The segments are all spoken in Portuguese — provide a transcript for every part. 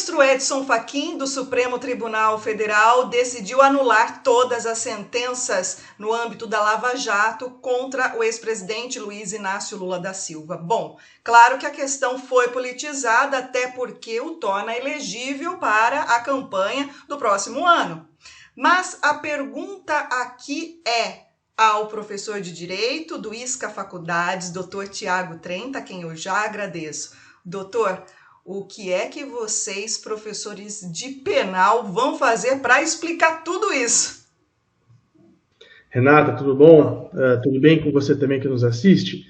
ministro Edson Fachin, do Supremo Tribunal Federal, decidiu anular todas as sentenças no âmbito da Lava Jato contra o ex-presidente Luiz Inácio Lula da Silva. Bom, claro que a questão foi politizada, até porque o torna elegível para a campanha do próximo ano. Mas a pergunta aqui é ao professor de Direito do ISCA Faculdades, doutor Tiago Trenta, a quem eu já agradeço. Doutor, o que é que vocês, professores de penal, vão fazer para explicar tudo isso? Renata, tudo bom? Tudo bem com você também que nos assiste?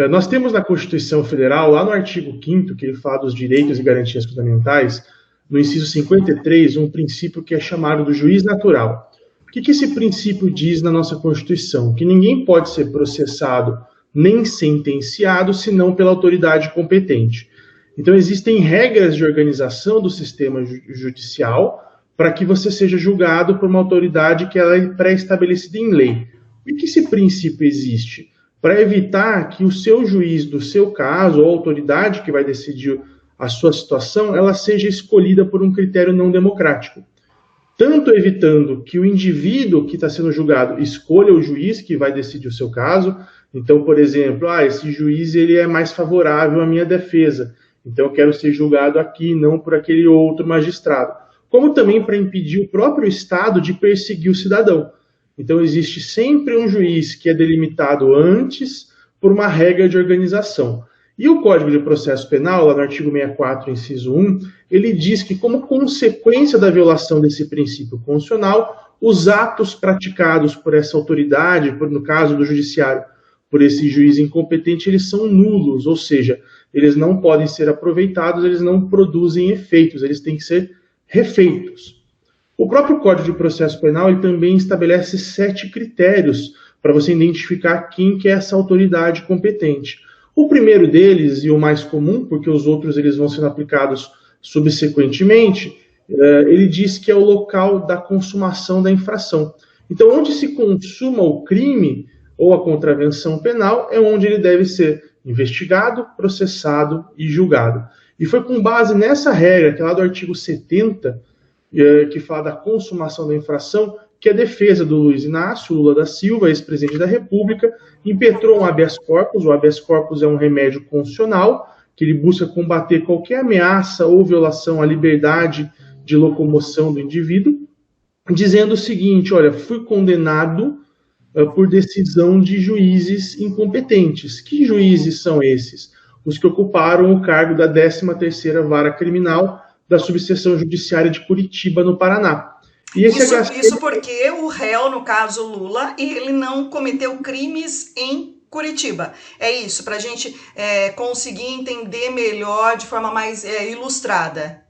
Nós temos na Constituição Federal, lá no artigo 5º, que ele fala dos direitos e garantias fundamentais, no inciso 53, um princípio que é chamado do juiz natural. O que esse princípio diz na nossa Constituição? Que ninguém pode ser processado nem sentenciado senão pela autoridade competente. Então, existem regras de organização do sistema judicial para que você seja julgado por uma autoridade que ela é pré-estabelecida em lei. Por que esse princípio existe? Para evitar que o seu juiz do seu caso, ou a autoridade que vai decidir a sua situação, ela seja escolhida por um critério não democrático. Tanto evitando que o indivíduo que está sendo julgado escolha o juiz que vai decidir o seu caso. Então, por exemplo, esse juiz ele é mais favorável à minha defesa. Então eu quero ser julgado aqui, não por aquele outro magistrado. Como também para impedir o próprio Estado de perseguir o cidadão. Então existe sempre um juiz que é delimitado antes por uma regra de organização. E o Código de Processo Penal, lá no artigo 64, inciso 1, ele diz que como consequência da violação desse princípio constitucional, os atos praticados por essa autoridade, no caso do judiciário, por esse juiz incompetente, eles são nulos, ou seja, eles não podem ser aproveitados, eles não produzem efeitos, eles têm que ser refeitos. O próprio Código de Processo Penal ele também estabelece 7 critérios para você identificar quem que é essa autoridade competente. O primeiro deles, e o mais comum, porque os outros eles vão sendo aplicados subsequentemente, ele diz que é o local da consumação da infração. Então, onde se consuma o crime ou a contravenção penal é onde ele deve ser investigado, processado e julgado. E foi com base nessa regra, que é lá do artigo 70, que fala da consumação da infração, que a defesa do Luiz Inácio Lula da Silva, ex-presidente da República, impetrou um habeas corpus. O habeas corpus é um remédio constitucional, que ele busca combater qualquer ameaça ou violação à liberdade de locomoção do indivíduo, dizendo o seguinte: olha, fui condenado por decisão de juízes incompetentes. Que juízes são esses? Os que ocuparam o cargo da 13ª Vara Criminal da Subseção Judiciária de Curitiba, no Paraná. E isso porque o réu, no caso Lula, ele não cometeu crimes em Curitiba. É isso, para a gente conseguir entender melhor, de forma mais ilustrada.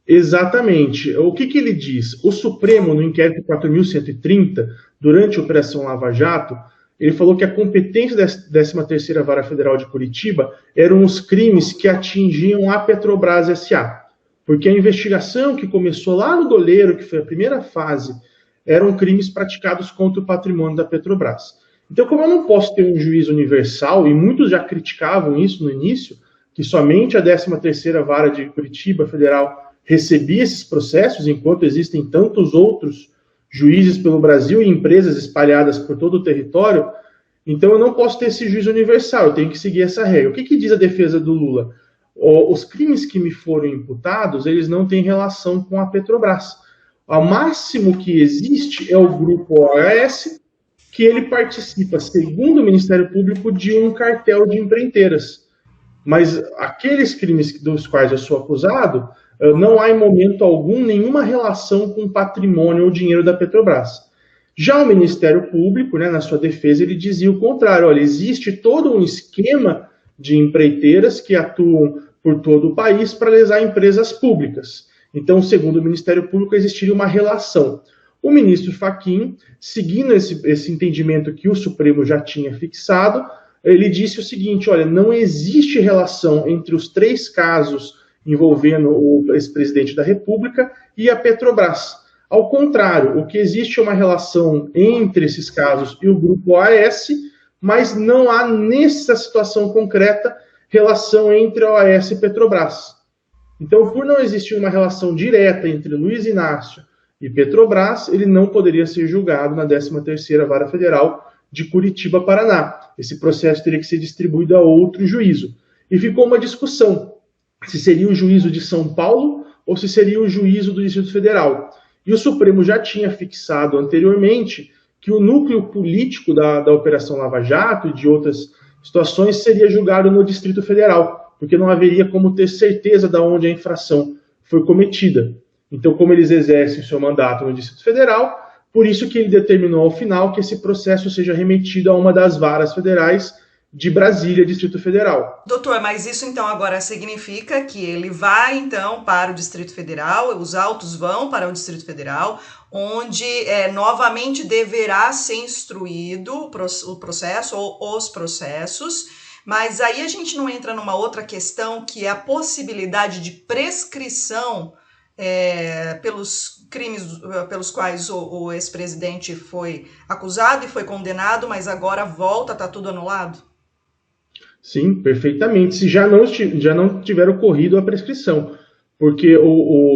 Exatamente. O que ele diz? O Supremo, no inquérito 4.130, durante a Operação Lava Jato, ele falou que a competência da 13ª Vara Federal de Curitiba eram os crimes que atingiam a Petrobras S.A., porque a investigação que começou lá no Doleiro, que foi a primeira fase, eram crimes praticados contra o patrimônio da Petrobras. Então, como eu não posso ter um juiz universal, e muitos já criticavam isso no início, que somente a 13ª Vara de Curitiba Federal recebia esses processos, enquanto existem tantos outros juízes pelo Brasil e empresas espalhadas por todo o território, então eu não posso ter esse juiz universal, eu tenho que seguir essa regra. O que diz a defesa do Lula? Os crimes que me foram imputados, eles não têm relação com a Petrobras. O máximo que existe é o grupo OAS, que ele participa, segundo o Ministério Público, de um cartel de empreiteiras. Mas aqueles crimes dos quais eu sou acusado, não há em momento algum nenhuma relação com o patrimônio ou dinheiro da Petrobras. Já o Ministério Público, na sua defesa, ele dizia o contrário. Olha, existe todo um esquema de empreiteiras que atuam por todo o país para lesar empresas públicas. Então, segundo o Ministério Público, existiria uma relação. O ministro Fachin, seguindo esse entendimento que o Supremo já tinha fixado, ele disse o seguinte: olha, não existe relação entre os 3 casos envolvendo o ex-presidente da República e a Petrobras. Ao contrário, o que existe é uma relação entre esses casos e o grupo OAS, mas não há, nessa situação concreta, relação entre a OAS e Petrobras. Então, por não existir uma relação direta entre Luiz Inácio e Petrobras, ele não poderia ser julgado na 13ª Vara Federal de Curitiba, Paraná. Esse processo teria que ser distribuído a outro juízo. E ficou uma discussão se seria o juízo de São Paulo ou se seria o juízo do Distrito Federal. E o Supremo já tinha fixado anteriormente que o núcleo político da Operação Lava Jato e de outras situações seria julgado no Distrito Federal, porque não haveria como ter certeza de onde a infração foi cometida. Então, como eles exercem o seu mandato no Distrito Federal, por isso que ele determinou ao final que esse processo seja remetido a uma das varas federais de Brasília, Distrito Federal. Doutor, mas isso então agora significa que ele vai então para o Distrito Federal, os autos vão para o Distrito Federal, onde novamente deverá ser instruído o processo ou os processos, mas aí a gente não entra numa outra questão que é a possibilidade de prescrição pelos crimes pelos quais o ex-presidente foi acusado e foi condenado, mas agora volta, está tudo anulado? Sim, perfeitamente. Se já não tiver ocorrido a prescrição. Porque,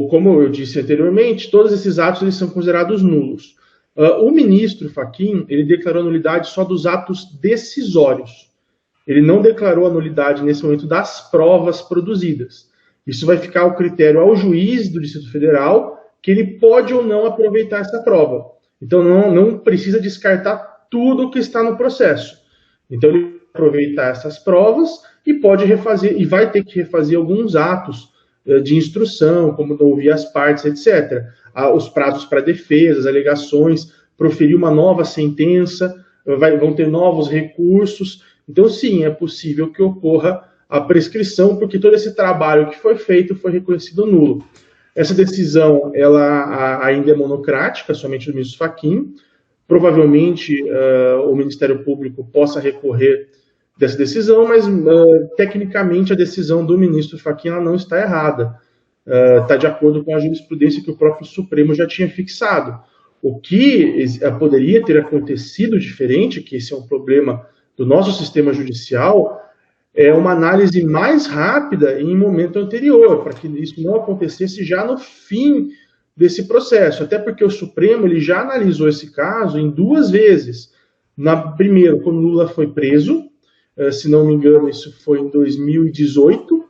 como eu disse anteriormente, todos esses atos eles são considerados nulos. O ministro Fachin, ele declarou a nulidade só dos atos decisórios. Ele não declarou a nulidade nesse momento das provas produzidas. Isso vai ficar ao critério ao juiz do Distrito Federal, que ele pode ou não aproveitar essa prova. Então, não precisa descartar tudo o que está no processo. Então, ele aproveitar essas provas e pode refazer, e vai ter que refazer alguns atos de instrução, como não ouvir as partes, etc. Os prazos para defesa, as alegações, proferir uma nova sentença, vão ter novos recursos. Então, sim, é possível que ocorra a prescrição, porque todo esse trabalho que foi feito foi reconhecido nulo. Essa decisão, ela ainda é monocrática, somente do ministro Fachin. Provavelmente, o Ministério Público possa recorrer dessa decisão, mas tecnicamente a decisão do ministro Fachin ela não está errada. Está de acordo com a jurisprudência que o próprio Supremo já tinha fixado. O que poderia ter acontecido diferente, que esse é um problema do nosso sistema judicial, é uma análise mais rápida em momento anterior, para que isso não acontecesse já no fim desse processo. Até porque o Supremo ele já analisou esse caso em 2 vezes. Primeiro, quando Lula foi preso, se não me engano, isso foi em 2018.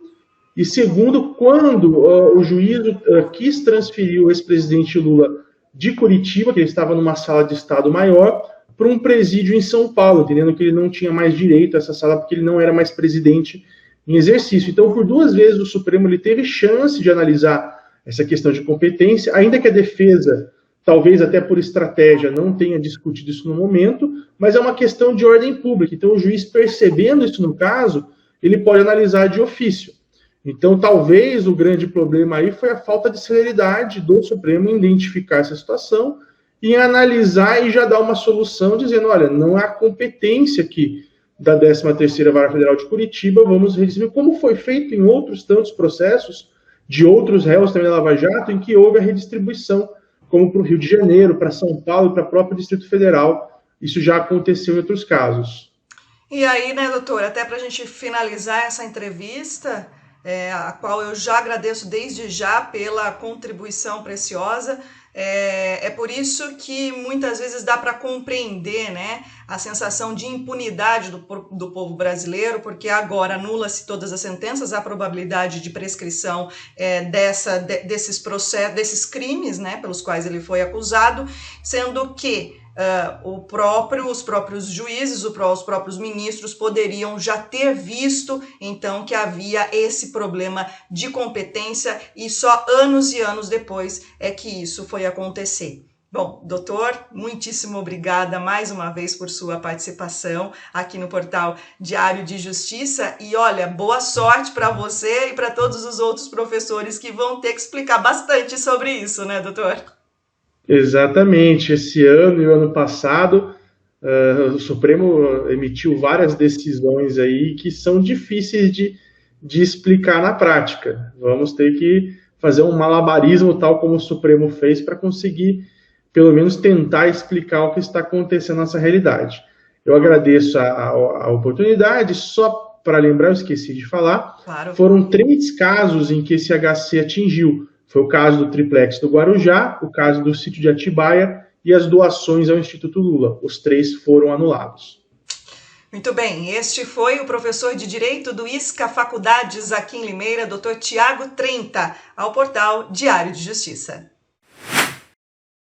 E segundo, quando o juízo quis transferir o ex-presidente Lula de Curitiba, que ele estava numa sala de Estado maior, para um presídio em São Paulo, entendendo que ele não tinha mais direito a essa sala, porque ele não era mais presidente em exercício. Então, por 2 vezes, o Supremo ele teve chance de analisar essa questão de competência, ainda que a defesa, talvez até por estratégia, não tenha discutido isso no momento, mas é uma questão de ordem pública. Então, o juiz, percebendo isso no caso, ele pode analisar de ofício. Então, talvez o grande problema aí foi a falta de celeridade do Supremo em identificar essa situação e analisar e já dar uma solução, dizendo, olha, não há competência aqui da 13ª Vara Federal de Curitiba, vamos redistribuir, como foi feito em outros tantos processos de outros réus também da Lava Jato, em que houve a redistribuição, como para o Rio de Janeiro, para São Paulo e para o próprio Distrito Federal. Isso já aconteceu em outros casos. E aí, né, doutor, até para a gente finalizar essa entrevista, a qual eu já agradeço desde já pela contribuição preciosa, é por isso que muitas vezes dá para compreender, né, a sensação de impunidade do povo brasileiro, porque agora anula-se todas as sentenças, a probabilidade de prescrição desses processos, desses crimes, né, pelos quais ele foi acusado, sendo que os próprios juízes, os próprios ministros poderiam já ter visto, então, que havia esse problema de competência e só anos e anos depois é que isso foi acontecer. Bom, doutor, muitíssimo obrigada mais uma vez por sua participação aqui no portal Diário de Justiça e olha, boa sorte para você e para todos os outros professores que vão ter que explicar bastante sobre isso, né, doutor? Exatamente. Esse ano e o ano passado, o Supremo emitiu várias decisões aí que são difíceis de explicar na prática. Vamos ter que fazer um malabarismo tal como o Supremo fez para conseguir, pelo menos, tentar explicar o que está acontecendo nessa realidade. Eu agradeço a oportunidade, só para lembrar, eu esqueci de falar, Claro. foram 3 casos em que esse HC atingiu. Foi o caso do triplex do Guarujá, o caso do sítio de Atibaia e as doações ao Instituto Lula. Os 3 foram anulados. Muito bem, este foi o professor de Direito do ISCA Faculdades aqui em Limeira, Dr. Tiago Trenta, ao portal Diário de Justiça.